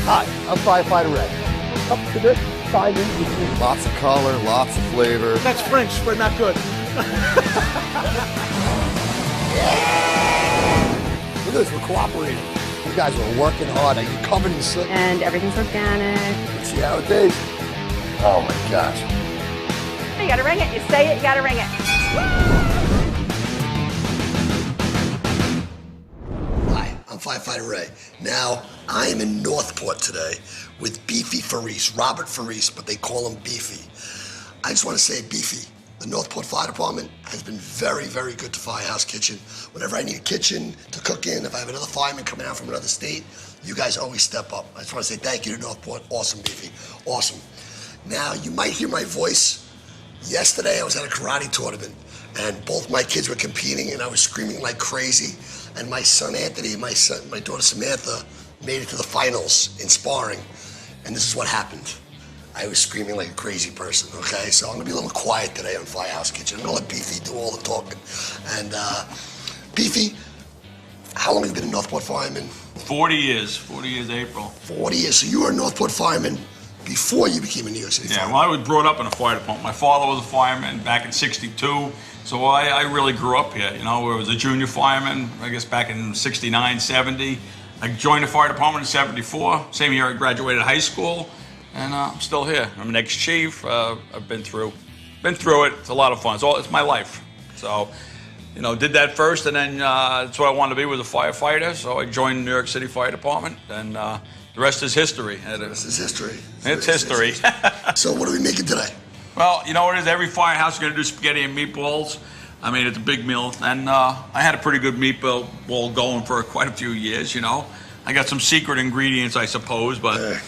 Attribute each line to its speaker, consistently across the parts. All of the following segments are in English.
Speaker 1: Hi, I'm Firefighter Red. Up to this, Simon.
Speaker 2: Lots of color, lots of flavor.
Speaker 1: That's French, but not good. Look at this, we're cooperating. You guys are working hard. You're covered in soot.
Speaker 3: And everything's organic.
Speaker 1: Let's see how it tastes. Oh my gosh.
Speaker 3: You gotta ring it. You say it, you gotta ring it.
Speaker 4: Hi, I'm Firefighter Ray. Now, I am in Northport today with Beefy Faris, Robert Faris, but they call him Beefy. I just want to say, Beefy, the Northport Fire Department has been very, very good to Firehouse Kitchen. Whenever I need a kitchen to cook in, if I have another fireman coming out from another state, you guys always step up. I just want to say thank you to Northport. Awesome, Beefy. Awesome. Now, you might hear my voice. Yesterday, I was at a karate tournament, and both my kids were competing, and I was screaming like crazy. And my son Anthony and my daughter Samantha made it to the finals in sparring. And this is what happened. I was screaming like a crazy person, okay? So I'm gonna be a little quiet today on Firehouse Kitchen. I'm gonna let Beefy do all the talking. And Beefy, how long have you been a Northport fireman?
Speaker 5: 40 years April.
Speaker 4: 40 years, so you were a Northport fireman before you became a New York City fireman.
Speaker 5: Yeah, well, I was brought up in a fire department. My father was a fireman back in '62, so I really grew up here. You know, I was a junior fireman, I guess back in '69, '70. I joined the fire department in '74. Same year I graduated high school, and I'm still here. I'm an ex-chief. I've been through it. It's a lot of fun. It's my life. So, you know, did that first, and then that's what I wanted to be, was a firefighter. So I joined the New York City Fire Department, and the rest is history.
Speaker 4: This is history.
Speaker 5: It's history.
Speaker 4: So what are we making today?
Speaker 5: Well, you know what it is? Every firehouse is going to do spaghetti and meatballs. I mean, it's a big meal. And I had a pretty good meatball going for quite a few years, you know. I got some secret ingredients, I suppose, but...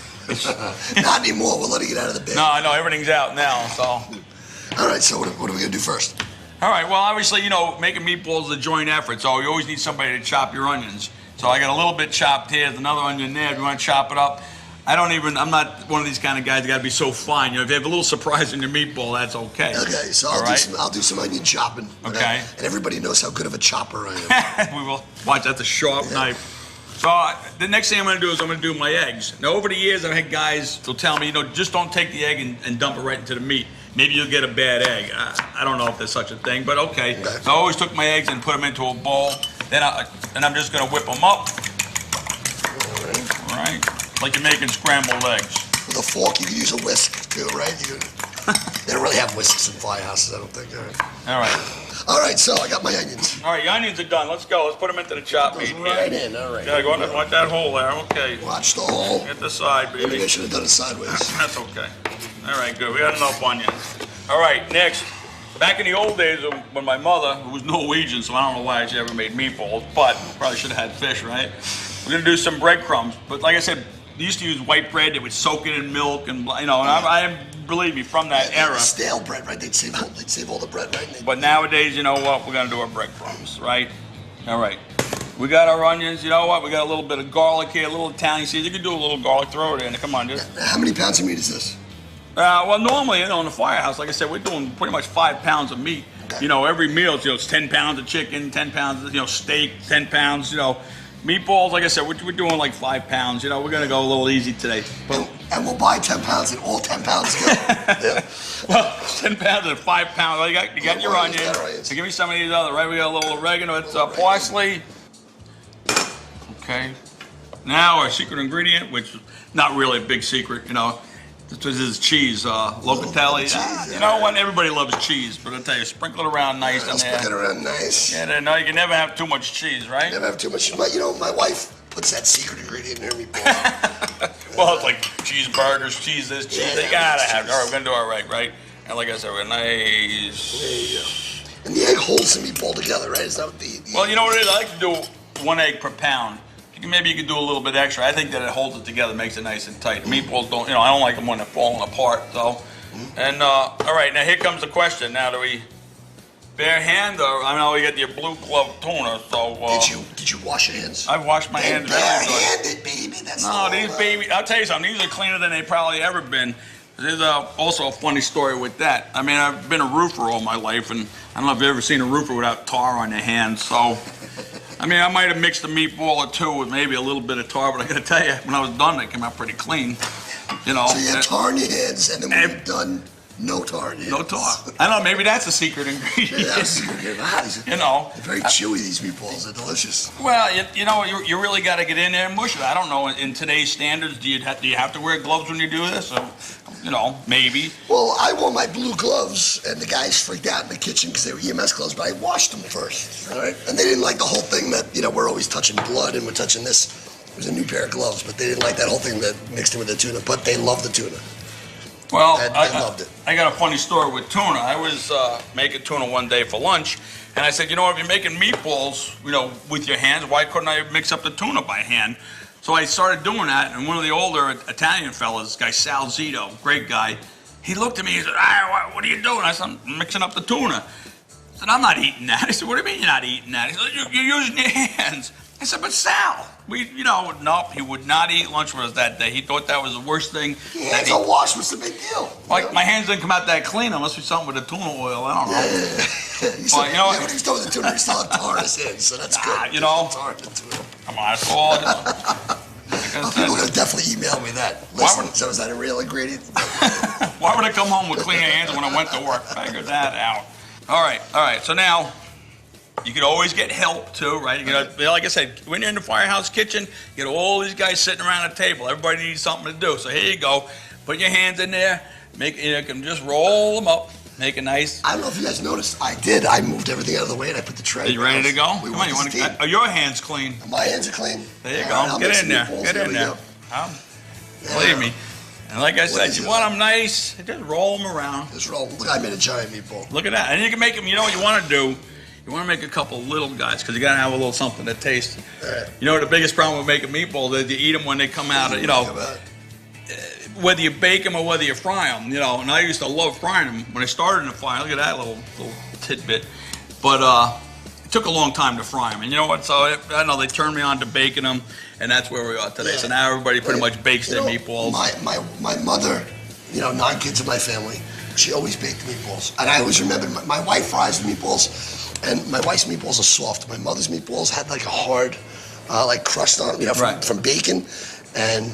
Speaker 4: Not anymore. We'll let it get out of the bin.
Speaker 5: No, I know. Everything's out now, so...
Speaker 4: All right, so what are we going to do first?
Speaker 5: All right, well, obviously, you know, making meatballs is a joint effort, so you always need somebody to chop your onions. So I got a little bit chopped here. There's another onion there. If you want to chop it up. I'm not one of these kind of guys that got to be so fine. You know, if you have a little surprise in your meatball, that's okay.
Speaker 4: Okay, so I'll do some onion chopping.
Speaker 5: Okay.
Speaker 4: And everybody knows how good of a chopper I am.
Speaker 5: We will. Watch, that's a sharp knife. So the next thing I'm going to do is I'm going to do my eggs. Now, over the years, I've had guys who'll tell me, you know, just don't take the egg and dump it right into the meat. Maybe you'll get a bad egg. I don't know if there's such a thing, but okay. So I always took my eggs and put them into a bowl. Then I'm just going to whip them up. All right. Like you're making scrambled eggs.
Speaker 4: With a fork, you can use a whisk too, right? They don't really have whisks in firehouses, I don't think.
Speaker 5: All right.
Speaker 4: All right, so I got my onions.
Speaker 5: All right, your onions are done. Let's go. Let's put them into the chop meat.
Speaker 4: Right in, all right.
Speaker 5: Yeah, go in. Watch that hole there. Okay.
Speaker 4: Watch the hole.
Speaker 5: Get the side, baby.
Speaker 4: Maybe I should have done it sideways.
Speaker 5: That's okay. All right, good. We got enough onions. All right, next. Back in the old days when my mother, who was Norwegian, so I don't know why she ever made meatballs, but probably should have had fish, right? We're going to do some breadcrumbs. But like I said, they used to use white bread. They would soak it in milk, and you know. And I believe me, from that era.
Speaker 4: Stale bread, right? They'd save all the bread, right?
Speaker 5: But nowadays, you know what? We're gonna do our breadcrumbs, right? All right. We got our onions. You know what? We got a little bit of garlic here, a little Italian season. You can do a little garlic. Throw it in. Come on, dude.
Speaker 4: How many pounds of meat is this?
Speaker 5: Well, normally, you know, in the firehouse, like I said, we're doing pretty much 5 pounds of meat. Okay. You know, every meal, you know, it's 10 pounds of chicken, 10 pounds of, you know, steak, 10 pounds, you know. Meatballs, like I said, we're doing like 5 pounds. You know, we're going to go a little easy today.
Speaker 4: And we'll buy 10 pounds and all 10 pounds go. Yeah.
Speaker 5: Well, 10 pounds and 5 pounds. Well, you got your onions. So give me some of these other, right? We got a little oregano. It's parsley. Okay. Now our secret ingredient, which is not really a big secret, you know. This is cheese, Locatelli. You know what? Everybody loves cheese, but I'll tell you, sprinkle it around nice in there.
Speaker 4: Sprinkle it around nice.
Speaker 5: Yeah, no, you can never have too much cheese, right?
Speaker 4: Never have too much. You know, my wife puts that secret ingredient in her meatball.
Speaker 5: Well, it's like cheeseburgers, cheese this, cheese. They gotta have it. All right, we're gonna do our right? And like I said, we're nice.
Speaker 4: There you go. And the egg holds the meatball together, right? Is that what the
Speaker 5: Well, you know what it is? I like to do 1 egg per pound. Maybe you could do a little bit extra. I think that it holds it together, makes it nice and tight. Meatballs don't, you know, I don't like them when they're falling apart, so. And, all right, now here comes the question. Now, do we bare hand, or, I know we got your blue glove tuna, so.
Speaker 4: Did you wash your hands?
Speaker 5: I've washed my hands.
Speaker 4: Bare-handed, baby, that's
Speaker 5: No, these baby, I'll tell you something, these are cleaner than they probably ever been. There's also a funny story with that. I mean, I've been a roofer all my life, and I don't know if you've ever seen a roofer without tar on their hands, so. I mean, I might have mixed a meatball or two with maybe a little bit of tar, but I gotta tell you, when I was done, it came out pretty clean. You know.
Speaker 4: So you had tar in your hands, and then when you're done, no tar in your hands.
Speaker 5: No tar. I don't know, maybe that's a secret ingredient.
Speaker 4: Yeah, that's good.
Speaker 5: You know.
Speaker 4: They're very chewy, these meatballs. They're delicious.
Speaker 5: Well, you know, you really got to get in there and mush it. I don't know, in today's standards, do you have to wear gloves when you do this? Or, you know, maybe.
Speaker 4: Well, I wore my blue gloves, and the guys freaked out in the kitchen because they were EMS gloves, but I washed them first, all right? And they didn't like the whole thing that, you know, we're always touching blood and we're touching this. It was a new pair of gloves, but they didn't like that whole thing that mixed in with the tuna, but they love the tuna.
Speaker 5: Well,
Speaker 4: I loved it.
Speaker 5: I got a funny story with tuna. I was making tuna one day for lunch, and I said, you know, if you're making meatballs, you know, with your hands, why couldn't I mix up the tuna by hand? So I started doing that, and one of the older Italian fellas, this guy Sal Zito, great guy, he looked at me and said, what are you doing? I said, I'm mixing up the tuna. I said, I'm not eating that. I said, what do you mean you're not eating that? He said, you're using your hands. I said, but Sal, nope, he would not eat lunch with us that day. He thought that was the worst thing.
Speaker 4: Hands are washed, what's the big deal?
Speaker 5: Like, my hands didn't come out that clean. It must be something with the tuna oil. I don't know.
Speaker 4: You know, when he was doing the tuna, he still had tar in his hands, so that's good.
Speaker 5: You know,
Speaker 4: tar in the tuna.
Speaker 5: come on, it's all.
Speaker 4: People would have definitely emailed me that. Listen, so is that a real ingredient?
Speaker 5: Why would I come home with clean hands when I went to work? Figure that out. All right. So now, you could always get help too, right? You know, like I said, when you're in the firehouse kitchen, you get all these guys sitting around a table. Everybody needs something to do. So here you go. Put your hands in there. You can just roll them up. Make a nice.
Speaker 4: I don't know if you guys noticed. I did. I moved everything out of the way and I put the tray.
Speaker 5: Are you ready to go?
Speaker 4: Come
Speaker 5: on, you want to? Are your hands clean?
Speaker 4: My hands are clean.
Speaker 5: There you go. Get in there. Get in there. Believe me. And like I said, you want them nice, just roll them around.
Speaker 4: Just roll. Look, I made a giant meatball.
Speaker 5: Look at that. And you can make them, you know what you want to do? You want to make a couple little guys because you got to have a little something to taste.
Speaker 4: Right.
Speaker 5: You know, the biggest problem with making meatballs is you eat them when they come out, you know, whether you bake them or whether you fry them, you know. And I used to love frying them when I started in the fire. Look at that little tidbit. But it took a long time to fry them. And you know what? So I know they turned me on to baking them, and that's where we are today. Yeah. So now everybody pretty much bakes their meatballs.
Speaker 4: My mother, you know, 9 kids in my family, she always baked meatballs. And I always remember my wife fries the meatballs, and my wife's meatballs are soft. My mother's meatballs had like a hard, like crust on them, you know, from bacon. And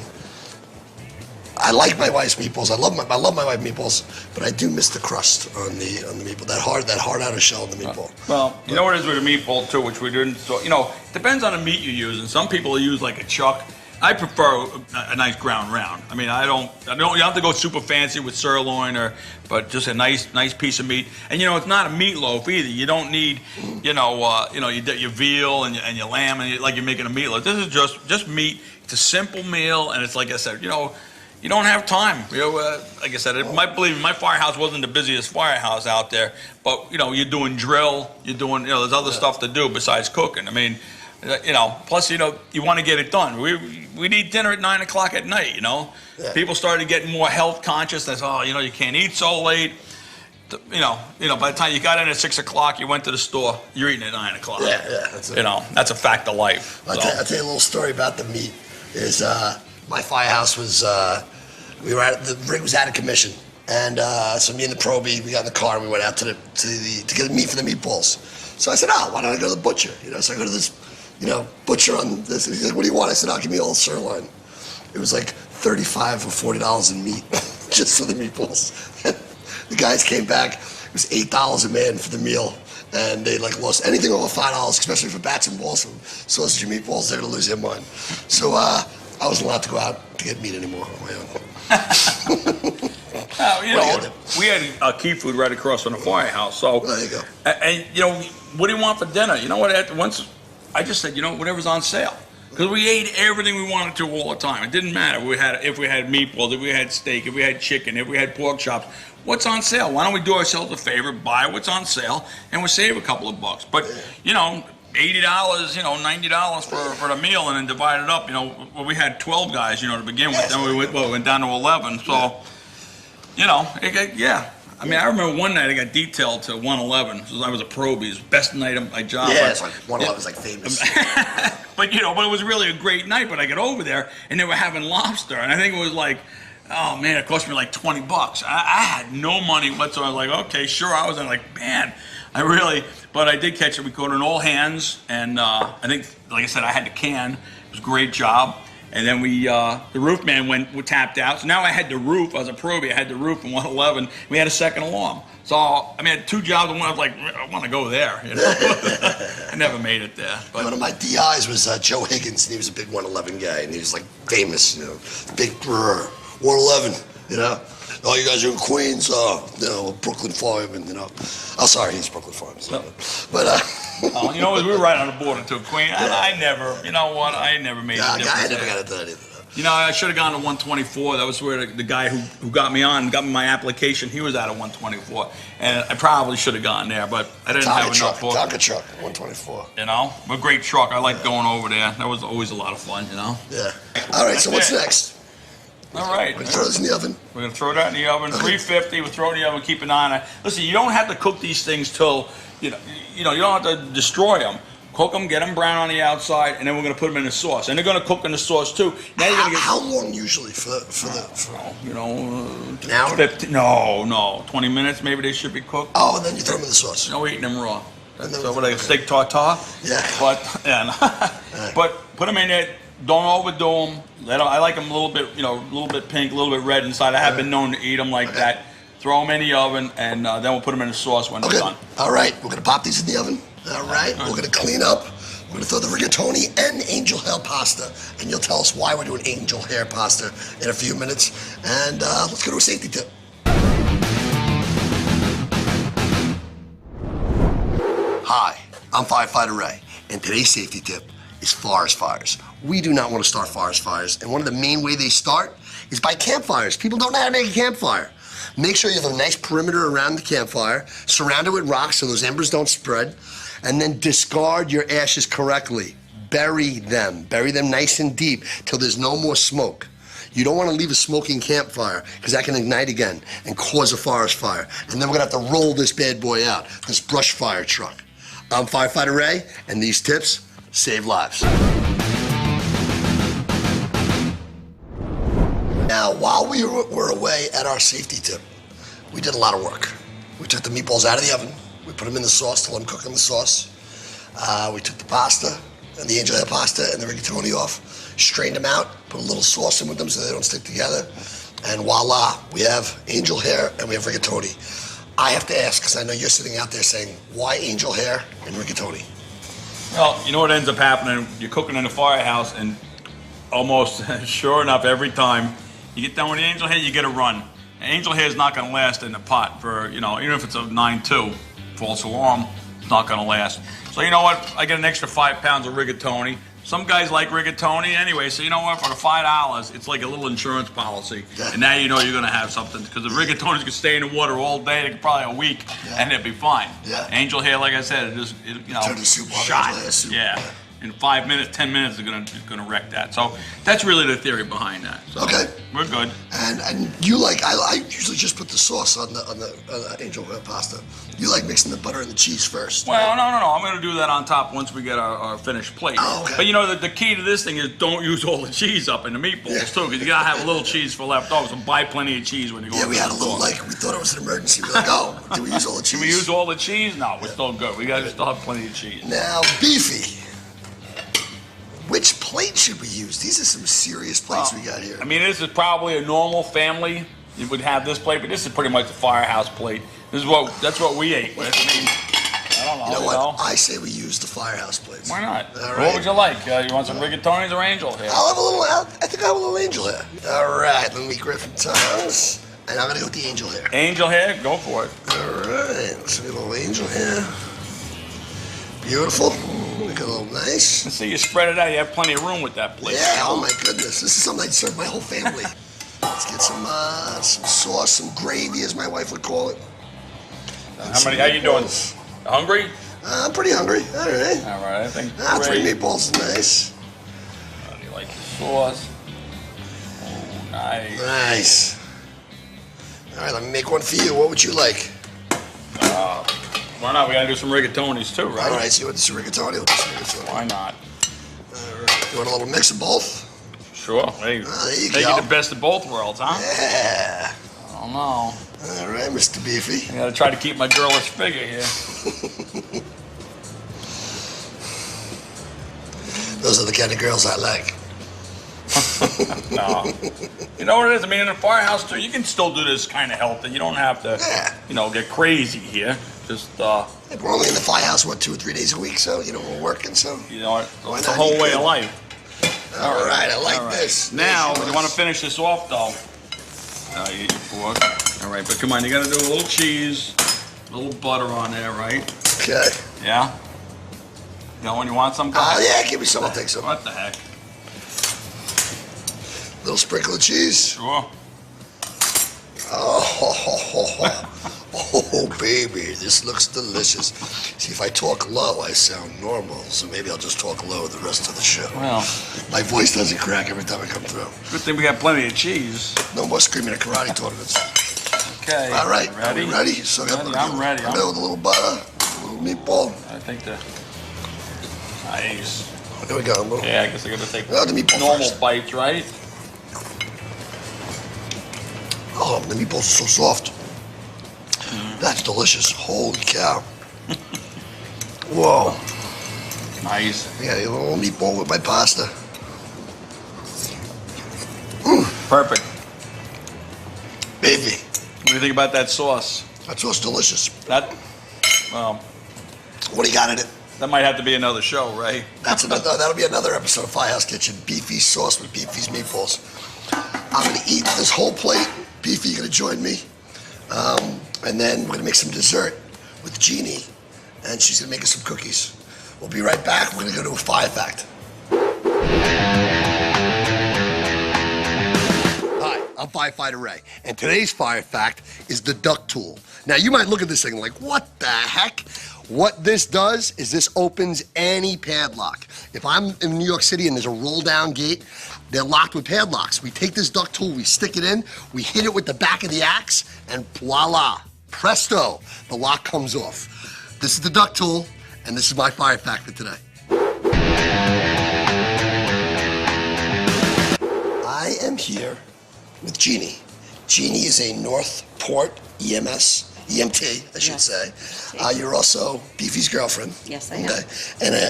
Speaker 4: I like my wife's meatballs. I love my wife's meatballs, but I do miss the crust on the meatball. That hard outer shell of the meatball.
Speaker 5: Well, you know what it is with a meatball too, which we didn't. So, you know, depends on the meat you use. And some people use like a chuck. I prefer a nice ground round. I mean, you don't have to go super fancy with sirloin but just a nice piece of meat. And you know, it's not a meatloaf either. You don't need, your veal and your lamb like you're making a meatloaf. This is just meat. It's a simple meal, and it's like I said, you know. You don't have time. You know, like I said, believe me, my firehouse wasn't the busiest firehouse out there, but you know, you're doing drill, there's other stuff to do besides cooking. I mean, plus, you want to get it done. We eat dinner at 9 o'clock at night, you know. Yeah. People started getting more health conscious. That's, you can't eat so late. By the time you got in at 6 o'clock, you went to the store, you're eating at 9 o'clock.
Speaker 4: Yeah. That's it.
Speaker 5: That's a fact of life.
Speaker 4: I'll tell you a little story about the meat. My firehouse was, the rig was out of commission. And so me and the probie, we got in the car and we went out to get meat for the meatballs. So I said, why don't I go to the butcher? So I go to this, butcher on this. He's like, what do you want? I said, give me all sirloin. It was like $35 or $40 in meat just for the meatballs. The guys came back. It was $8 a man for the meal. And they lost anything over $5, especially for bats and balls from sausage and meatballs. They're going to lose their mind. So I wasn't allowed to go out to get meat anymore on my own.
Speaker 5: We had key food right across from the firehouse. So
Speaker 4: there you go.
Speaker 5: And what do you want for dinner? You know what? Once I just said, whatever's on sale. Because we ate everything we wanted to all the time. It didn't matter if we had meatballs, if we had steak, if we had chicken, if we had pork chops. What's on sale? Why don't we do ourselves a favor, buy what's on sale, and we'll save a couple of bucks. But, $80, $90 for the meal and then divide it up. We had 12 guys, to begin with. Then we went down to 11. So, I mean, I remember one night I got detailed to 111. So I was a probie. It was the best night of my job.
Speaker 4: Yeah, it's like 111 is like famous.
Speaker 5: but it was really a great night. But I got over there and they were having lobster. And I think it was like, oh man, it cost me like $20. I had no money whatsoever. I was like, okay, sure. I was like, man, But I did catch it. We caught an all hands, and I think, like I said, I had the can. It was a great job. And then the roof man tapped out. So now I had the roof. I was a probie. I had the roof in 111. We had a second alarm. So, I mean, I had 2 jobs, and one I was like, I want to go there. You know? I never made it there. But
Speaker 4: one of my DIs was Joe Higgins, and he was a big 111 guy, and he was like famous, you know, big 111, you know. Oh, you guys are in Queens? You know, Brooklyn Fireman, you know. Oh, sorry, he's Brooklyn Fireman. But,
Speaker 5: oh, you know, we were right on the border to Queen. I never, you know what? I never made a difference.
Speaker 4: I never got into that either.
Speaker 5: You know, I should have gone to 124. That was where the guy who got me my application, he was out of 124. And I probably should have gone there, but I didn't have enough for it.
Speaker 4: Tonka truck, 124.
Speaker 5: You know, a great truck. I like going over there. That was always a lot of fun, you know?
Speaker 4: Yeah. All right, so what's next?
Speaker 5: All right.
Speaker 4: We're going to throw this in the oven.
Speaker 5: We're going to throw that in the oven. 350. We'll throw it in the oven. Keep an eye on it. Listen, you don't have to cook these things till, you don't have to destroy them. Cook them, get them brown on the outside, and then we're going to put them in the sauce. And they're going to cook in the sauce too. Now you're going to get.
Speaker 4: How long usually for
Speaker 5: an
Speaker 4: hour?
Speaker 5: 15, no, 20 minutes maybe they should be cooked.
Speaker 4: Oh, and then you throw them in the sauce.
Speaker 5: No, eating them raw. So what, like a steak tartare?
Speaker 4: Yeah.
Speaker 5: But put them in there. Don't overdo them. I like them a little bit pink, a little bit red inside. I have been known to eat them like that. Throw them in the oven, and then we'll put them in the sauce when they're done.
Speaker 4: All right, we're going to pop these in the oven. All right, we're going to clean up. We're going to throw the rigatoni and angel hair pasta, and you'll tell us why we're doing angel hair pasta in a few minutes. And let's go to a safety tip. Hi, I'm Firefighter Ray, and today's safety tip is forest fires. We do not want to start forest fires, and one of the main ways they start is by campfires. People don't know how to make a campfire. Make sure you have a nice perimeter around the campfire, surround it with rocks so those embers don't spread, and then discard your ashes correctly. Bury them nice and deep till there's no more smoke. You don't want to leave a smoking campfire because that can ignite again and cause a forest fire. And then we're going to have to roll this bad boy out, this brush fire truck. I'm Firefighter Ray, and these tips save lives. Now, while we were away at our safety tip, we did a lot of work. We took the meatballs out of the oven. We put them in the sauce to let them cook in the sauce. We took the pasta and the angel hair pasta and the rigatoni off, strained them out, put a little sauce in with them so they don't stick together, and voila, we have angel hair and we have rigatoni. I have to ask, because I know you're sitting out there saying, why angel hair and rigatoni?
Speaker 5: Well, you know what ends up happening? You're cooking in a firehouse, and almost sure enough, every time you get done with the angel hair, you get a run. Angel hair is not going to last in the pot for, even if it's a 9-2 false alarm, it's not going to last. So you know what? I get an extra 5 pounds of rigatoni. Some guys like rigatoni anyway, so you know what? For the $5, it's like a little insurance policy. Yeah. And now you know you're going to have something, because the rigatoni can stay in the water all day, probably a week, and it'll be fine.
Speaker 4: Yeah.
Speaker 5: Angel hair, like I said,
Speaker 4: turn the soup on,
Speaker 5: shot.
Speaker 4: Angel hair soup.
Speaker 5: Yeah. In 5 minutes, 10 minutes, is gonna wreck that. So that's really the theory behind that. So
Speaker 4: okay,
Speaker 5: we're good.
Speaker 4: And you like? I usually just put the sauce on the angel hair pasta. You like mixing the butter and the cheese first?
Speaker 5: Well, no. I'm gonna do that on top once we get our finished plate.
Speaker 4: Oh, okay.
Speaker 5: But the key to this thing is don't use all the cheese up in the meatballs too, because you gotta have a little cheese for leftovers. So buy plenty of cheese when you go.
Speaker 4: Yeah, we had a little we thought it was an emergency. We're like, oh, did we use all the cheese?
Speaker 5: Did we use all the cheese? No, we're still good. We still have plenty of cheese.
Speaker 4: Now, beefy. Which plate should we use? These are some serious plates we got here.
Speaker 5: I mean, this is probably a normal family. You would have this plate, but this is pretty much a firehouse plate. That's what we ate with. I mean, I don't know.
Speaker 4: You know what? I say we use the firehouse plates.
Speaker 5: Why not?
Speaker 4: All right.
Speaker 5: What would you like? You want some rigatonis or angel hair?
Speaker 4: I'll have a little. I think I'll have a little angel hair. All right, let me grab some tongs, and I'm gonna go with the angel hair.
Speaker 5: Angel hair, go for it.
Speaker 4: All right, let's get a little angel hair. Beautiful. Look a little nice.
Speaker 5: Let's see you spread it out. You have plenty of room with that plate.
Speaker 4: Yeah. Oh my goodness, this is something I'd serve my whole family. Let's get some sauce, some gravy, as my wife would call it.
Speaker 5: How you doing? Hungry?
Speaker 4: I'm pretty hungry. All right.
Speaker 5: All right, I think.
Speaker 4: 3 meatballs is nice.
Speaker 5: How do you like the sauce? Oh, nice.
Speaker 4: Nice. All right, let me make one for you. What would you like?
Speaker 5: Why not? We gotta do some rigatonis too, right?
Speaker 4: All right, so you want some rigatoni? We'll do some rigatoni.
Speaker 5: Why not?
Speaker 4: All right. You want a little mix of both?
Speaker 5: Sure. Hey,
Speaker 4: there you
Speaker 5: they
Speaker 4: go.
Speaker 5: get the best of both worlds, huh?
Speaker 4: Yeah.
Speaker 5: I don't know.
Speaker 4: All right, Mr. Beefy.
Speaker 5: I gotta try to keep my girlish figure here.
Speaker 4: Those are the kind of girls I like.
Speaker 5: No. You know what it is? I mean, in a firehouse, too, you can still do this kind of healthy. You don't have to, get crazy here. Just,
Speaker 4: Yeah, we're only in the firehouse, 2 or 3 days a week, so, we're working, so.
Speaker 5: It's a whole way of life.
Speaker 4: All right, I like this.
Speaker 5: Now, you want to finish this off, though. You eat your fork. All right, but come on, you got to do a little cheese, a little butter on there, right?
Speaker 4: Okay.
Speaker 5: Yeah? When you want some?
Speaker 4: Yeah, give me some. I'll take some.
Speaker 5: What the heck?
Speaker 4: Little sprinkle of cheese.
Speaker 5: Sure.
Speaker 4: Oh, baby, this looks delicious. See, if I talk low, I sound normal, so maybe I'll just talk low the rest of the show.
Speaker 5: Well,
Speaker 4: my voice doesn't crack every time I come through.
Speaker 5: Good thing we got plenty of cheese.
Speaker 4: No more screaming at karate tournaments.
Speaker 5: Okay.
Speaker 4: All right,
Speaker 5: ready?
Speaker 4: Are we ready? So
Speaker 5: I'm ready.
Speaker 4: I'm with a little butter, a little meatball.
Speaker 5: I think nice.
Speaker 4: There we go.
Speaker 5: Yeah, I guess I gotta take
Speaker 4: the meatball
Speaker 5: normal
Speaker 4: first.
Speaker 5: bites, right?
Speaker 4: Oh, the meatballs are so soft. That's delicious. Holy cow. Whoa.
Speaker 5: Nice.
Speaker 4: Yeah, a little meatball with my pasta.
Speaker 5: Perfect.
Speaker 4: Baby.
Speaker 5: What do you think about that sauce?
Speaker 4: That sauce is delicious.
Speaker 5: Well,
Speaker 4: what do you got in it?
Speaker 5: That might have to be another show, right?
Speaker 4: That'll be another episode of Firehouse Kitchen. Beefy sauce with Beefy's meatballs. I'm gonna eat this whole plate. Beefy, you're gonna join me. And then we're gonna make some dessert with Jeannie. And she's gonna make us some cookies. We'll be right back. We're gonna go to a fire fact. Hi, I'm Firefighter Ray. And today's fire fact is the duck tool. Now you might look at this thing like, what the heck? What this does is this opens any padlock. If I'm in New York City and there's a roll down gate, they're locked with padlocks. We take this duck tool, we stick it in, we hit it with the back of the axe, and voila, presto, the lock comes off. This is the duck tool, and this is my fire fact for today. I am here with Jeannie. Jeannie is a Northport EMT, I should say. You're also Beefy's girlfriend.
Speaker 6: Yes, I am.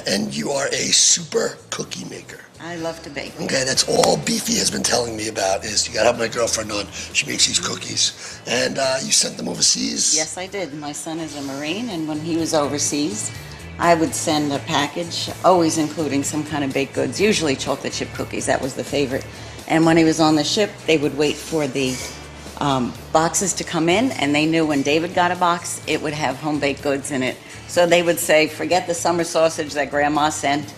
Speaker 4: And you are a super cookie maker.
Speaker 6: I love to bake.
Speaker 4: Okay, that's all Beefy has been telling me about is you gotta have my girlfriend on. She makes these cookies. And you sent them overseas?
Speaker 6: Yes, I did. My son is a Marine, and when he was overseas, I would send a package, always including some kind of baked goods, usually chocolate chip cookies. That was the favorite. And when he was on the ship, they would wait for the boxes to come in, and they knew when David got a box, it would have home-baked goods in it. So they would say, forget the summer sausage that Grandma sent,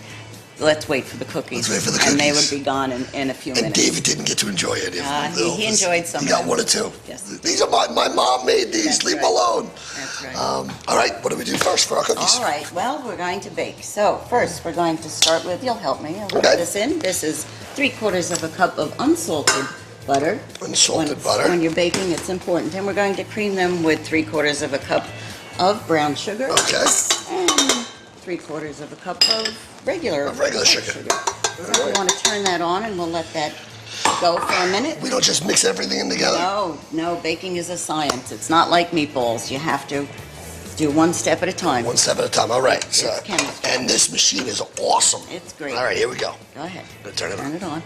Speaker 6: let's wait for the cookies.
Speaker 4: Let's wait for the cookies.
Speaker 6: And they would be gone in a few minutes.
Speaker 4: And David didn't get to enjoy any of them.
Speaker 6: He enjoyed some
Speaker 4: He
Speaker 6: of
Speaker 4: got
Speaker 6: them.
Speaker 4: one or two.
Speaker 6: Yes.
Speaker 4: These are my mom made these.
Speaker 6: That's
Speaker 4: Leave them
Speaker 6: right.
Speaker 4: alone.
Speaker 6: That's right.
Speaker 4: All right, what do we do first for our cookies?
Speaker 6: All right, well, we're going to bake. So first, we're going to start with, you'll help me, I'll put
Speaker 4: Okay.
Speaker 6: this in. This is 3/4 of a cup of unsalted butter.
Speaker 4: Unsalted butter.
Speaker 6: When you're baking, it's important. And we're going to cream them with 3/4 of a cup of brown sugar.
Speaker 4: Okay.
Speaker 6: And 3/4 of a cup of regular
Speaker 4: Regular
Speaker 6: white
Speaker 4: sugar.
Speaker 6: So we want to turn that on, and we'll let that go for a minute.
Speaker 4: We don't just mix everything in together.
Speaker 6: No, baking is a science. It's not like meatballs. You have to do one step at a time.
Speaker 4: One step at a time. All right.
Speaker 6: It's chemistry.
Speaker 4: And this machine is awesome.
Speaker 6: It's great.
Speaker 4: All right, here we go.
Speaker 6: Go ahead.
Speaker 4: Gonna turn it on.
Speaker 6: Turn it on.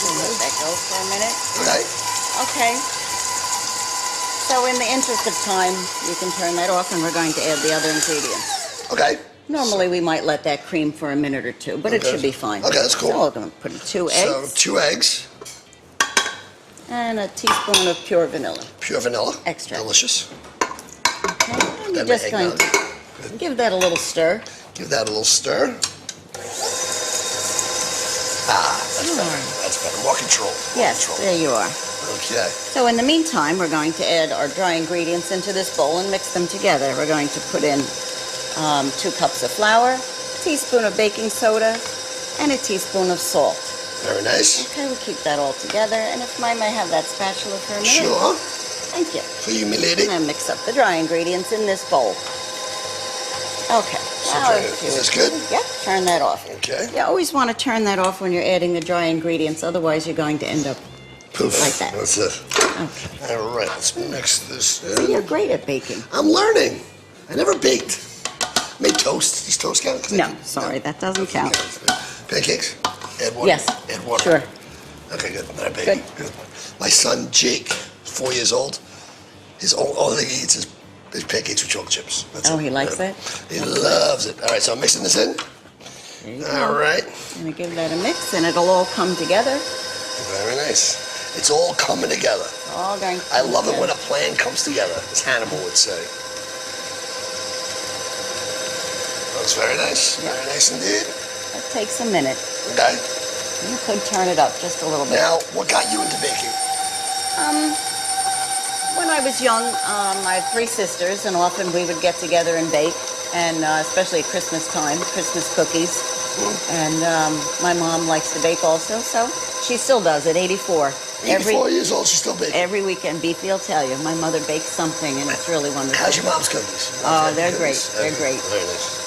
Speaker 6: We'll let that go for a minute.
Speaker 4: Okay.
Speaker 6: Okay. So in the interest of time, you can turn that off, and we're going to add the other ingredients.
Speaker 4: Okay.
Speaker 6: Normally, we might let that cream for a minute or two, but it
Speaker 4: Okay.
Speaker 6: should be fine.
Speaker 4: Okay, that's cool.
Speaker 6: So we're going to put in 2
Speaker 4: So
Speaker 6: eggs
Speaker 4: 2 eggs,
Speaker 6: and a teaspoon of pure vanilla.
Speaker 4: pure vanilla.
Speaker 6: Extract.
Speaker 4: Delicious.
Speaker 6: Okay. And
Speaker 4: Then
Speaker 6: you're
Speaker 4: my
Speaker 6: just going
Speaker 4: eggnog.
Speaker 6: to give that a little stir.
Speaker 4: Give that a little stir. That's better. That's better. More control. More
Speaker 6: Yes,
Speaker 4: control.
Speaker 6: there you are.
Speaker 4: Okay.
Speaker 6: So in the meantime, we're going to add our dry ingredients into this bowl and mix them together. We're going to put in 2 cups of flour, a teaspoon of baking soda, and a teaspoon of salt.
Speaker 4: Very nice.
Speaker 6: Okay, we'll keep that all together. And if I may have that spatula for a minute.
Speaker 4: Sure.
Speaker 6: Thank you.
Speaker 4: For you, my lady.
Speaker 6: And then mix up the dry ingredients in this bowl. Okay,
Speaker 4: Is this good?
Speaker 6: Yep, turn that off.
Speaker 4: Okay.
Speaker 6: You always want to turn that off when you're adding the dry ingredients, otherwise you're going to end up
Speaker 4: Poof.
Speaker 6: like that.
Speaker 4: That's it.
Speaker 6: Okay.
Speaker 4: All right, let's mix this
Speaker 6: See,
Speaker 4: in.
Speaker 6: you're great at baking.
Speaker 4: I'm learning. I never baked. Made toast. These toast count? 'Cause
Speaker 6: No, sorry, that doesn't count.
Speaker 4: Pancakes? Add water?
Speaker 6: Yes,
Speaker 4: Add water?
Speaker 6: sure.
Speaker 4: Okay, good. Then I bake.
Speaker 6: Good.
Speaker 4: My son, Jake, 4 years old, his all thing he eats is pancakes with chocolate chips. That's
Speaker 6: Oh,
Speaker 4: it.
Speaker 6: he likes that?
Speaker 4: He loves it. All right, so I'm mixing this in.
Speaker 6: There you
Speaker 4: All
Speaker 6: go.
Speaker 4: right.
Speaker 6: Gonna give that a mix and it'll all come together.
Speaker 4: Very nice. It's all coming together.
Speaker 6: All going to
Speaker 4: I
Speaker 6: come
Speaker 4: love it
Speaker 6: together.
Speaker 4: when a plan comes together, as Hannibal would say. Looks very nice.
Speaker 6: Yeah.
Speaker 4: Very nice indeed.
Speaker 6: It takes a minute.
Speaker 4: Okay.
Speaker 6: You could turn it up just a little bit.
Speaker 4: Now, what got you into baking?
Speaker 6: When I was young, I had 3 sisters, and often we would get together and bake, and especially at Christmas time, Christmas cookies. And my mom likes to bake also, so she still does at 84.
Speaker 4: 84 years old, she's still baking.
Speaker 6: Every weekend, Beefy will tell you, my mother bakes something, and it's really wonderful.
Speaker 4: How's your mom's cookies?
Speaker 6: Oh, they're great. They're great.
Speaker 4: Very nice.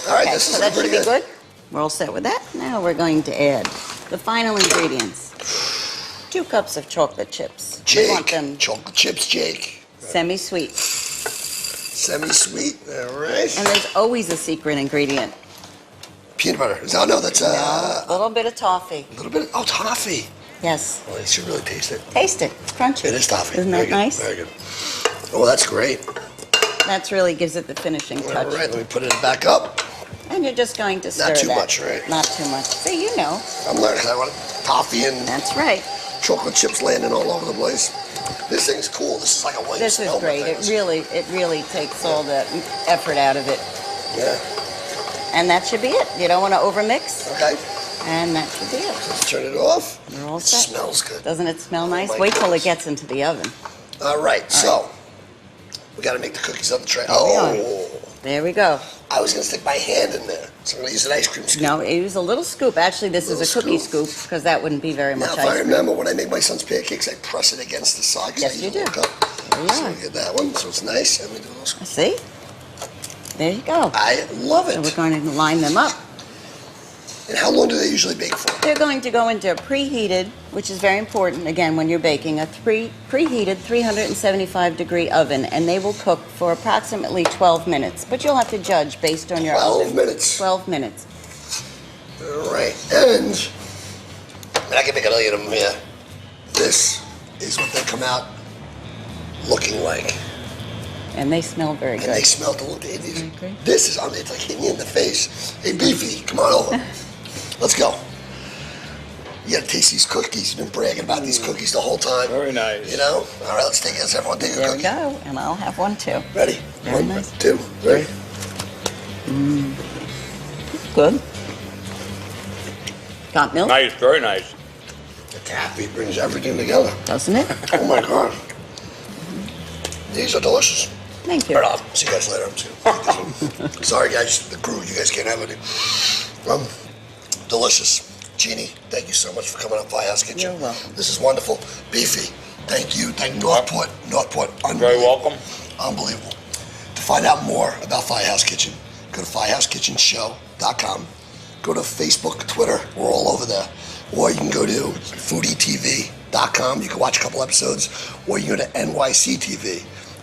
Speaker 4: All right,
Speaker 6: Okay,
Speaker 4: this
Speaker 6: so
Speaker 4: is
Speaker 6: that
Speaker 4: pretty
Speaker 6: should be
Speaker 4: good.
Speaker 6: good. We're all set with that. Now we're going to add the final ingredients. 2 cups of chocolate chips. We want
Speaker 4: Jake,
Speaker 6: them
Speaker 4: chocolate chips, Jake.
Speaker 6: semi-sweet.
Speaker 4: Semi-sweet, all right.
Speaker 6: And there's always a secret ingredient.
Speaker 4: Peanut butter. No, that's
Speaker 6: A little bit of toffee.
Speaker 4: a little bit. Oh, toffee.
Speaker 6: Yes.
Speaker 4: Well, you should really taste it.
Speaker 6: Taste it. It's crunchy.
Speaker 4: It is toffee.
Speaker 6: Isn't
Speaker 4: Very
Speaker 6: that
Speaker 4: good,
Speaker 6: nice?
Speaker 4: Very good. Oh, that's great.
Speaker 6: That really gives it the finishing
Speaker 4: All
Speaker 6: touch.
Speaker 4: right, let me put it back up.
Speaker 6: And you're just going to stir
Speaker 4: Not too
Speaker 6: that.
Speaker 4: much, right?
Speaker 6: Not too much. See, you know.
Speaker 4: I'm learning. I want toffee and
Speaker 6: That's right.
Speaker 4: chocolate chips landing all over the place. This thing's cool. This is like a Williams
Speaker 6: This is
Speaker 4: Sonoma
Speaker 6: great.
Speaker 4: thing.
Speaker 6: It really takes all the effort out of it.
Speaker 4: Yeah.
Speaker 6: And that should be it. You don't want to overmix.
Speaker 4: Okay.
Speaker 6: And that should be it.
Speaker 4: Let's turn it off.
Speaker 6: We're all
Speaker 4: It
Speaker 6: set.
Speaker 4: smells good.
Speaker 6: Doesn't it smell nice?
Speaker 4: my
Speaker 6: Wait till it
Speaker 4: goodness.
Speaker 6: gets into the oven.
Speaker 4: All right, so we got to make the cookies on the tray.
Speaker 6: we
Speaker 4: Oh,
Speaker 6: There we go.
Speaker 4: I was going to stick my hand in there. So I'm going to use an ice cream scoop.
Speaker 6: No, use a little scoop. Actually, this is a
Speaker 4: Little
Speaker 6: cookie
Speaker 4: scoop.
Speaker 6: scoop because that wouldn't be very
Speaker 4: Now,
Speaker 6: much
Speaker 4: if
Speaker 6: ice
Speaker 4: I
Speaker 6: cream.
Speaker 4: remember when I make my son's pancakes, I press it against the side. 'cause
Speaker 6: Yes,
Speaker 4: I
Speaker 6: you
Speaker 4: use a
Speaker 6: do.
Speaker 4: little cup.
Speaker 6: There you
Speaker 4: So
Speaker 6: are.
Speaker 4: we get that one, so it's nice. And we do a little scoop.
Speaker 6: See? There you go.
Speaker 4: I love
Speaker 6: So we're
Speaker 4: it.
Speaker 6: going to line them up.
Speaker 4: And how long do they usually bake for?
Speaker 6: They're going to go into a preheated, which is very important, again, when you're baking, a preheated 375-degree oven, and they will cook for approximately 12 minutes. But you'll have to judge based on your
Speaker 4: 12
Speaker 6: oven.
Speaker 4: minutes.
Speaker 6: 12 minutes.
Speaker 4: All right, and I can make a million of them here. This is what they come out looking like.
Speaker 6: And they smell very
Speaker 4: And
Speaker 6: good.
Speaker 4: they smell delicious.
Speaker 6: Okay.
Speaker 4: This is, it's like hitting you in the face. Hey, Beefy, come on over. Let's go. You gotta taste these cookies. You've been bragging about these cookies the whole time.
Speaker 7: Very nice.
Speaker 4: You know? All right, let's take it. Let's everyone take a
Speaker 6: There we
Speaker 4: cookie.
Speaker 6: go, and I'll have one too.
Speaker 4: Ready?
Speaker 6: Very
Speaker 4: One,
Speaker 6: nice.
Speaker 4: 2, 3.
Speaker 6: Good. Got milk,
Speaker 7: Nice, very nice.
Speaker 4: The taffy brings everything together.
Speaker 6: doesn't it?
Speaker 4: Oh my God. These are delicious.
Speaker 6: Thank you.
Speaker 4: Right off. See you guys later. I'm just gonna take this one. Sorry, guys. The crew, you guys can't have any. Delicious. Jeannie, thank you so much for coming up, Firehouse Kitchen.
Speaker 6: You're welcome.
Speaker 4: This is wonderful. Beefy, thank you. Thank Northport. Northport.
Speaker 7: Very
Speaker 4: Unbelievable.
Speaker 7: welcome.
Speaker 4: Unbelievable. To find out more about Firehouse Kitchen, go to firehouse.kitchenshow.com. Go to Facebook, Twitter. We're all over there. Or you can go to foodietv.com. You can watch a couple episodes. Or you can go to NYC TV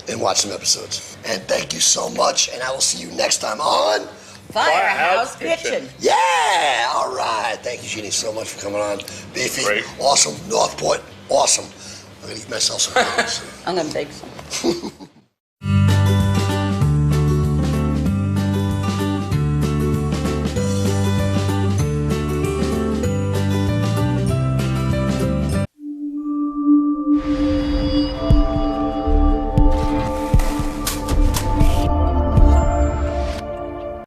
Speaker 4: and watch some episodes. And thank you so much. And I will see you next time on...
Speaker 6: Firehouse Kitchen.
Speaker 4: Yeah! All right. Thank you, Jeannie, so much for coming on. Beefy,
Speaker 7: Great.
Speaker 4: awesome. Northport, awesome. I'm going to eat myself some cookies.
Speaker 6: I'm going to bake some.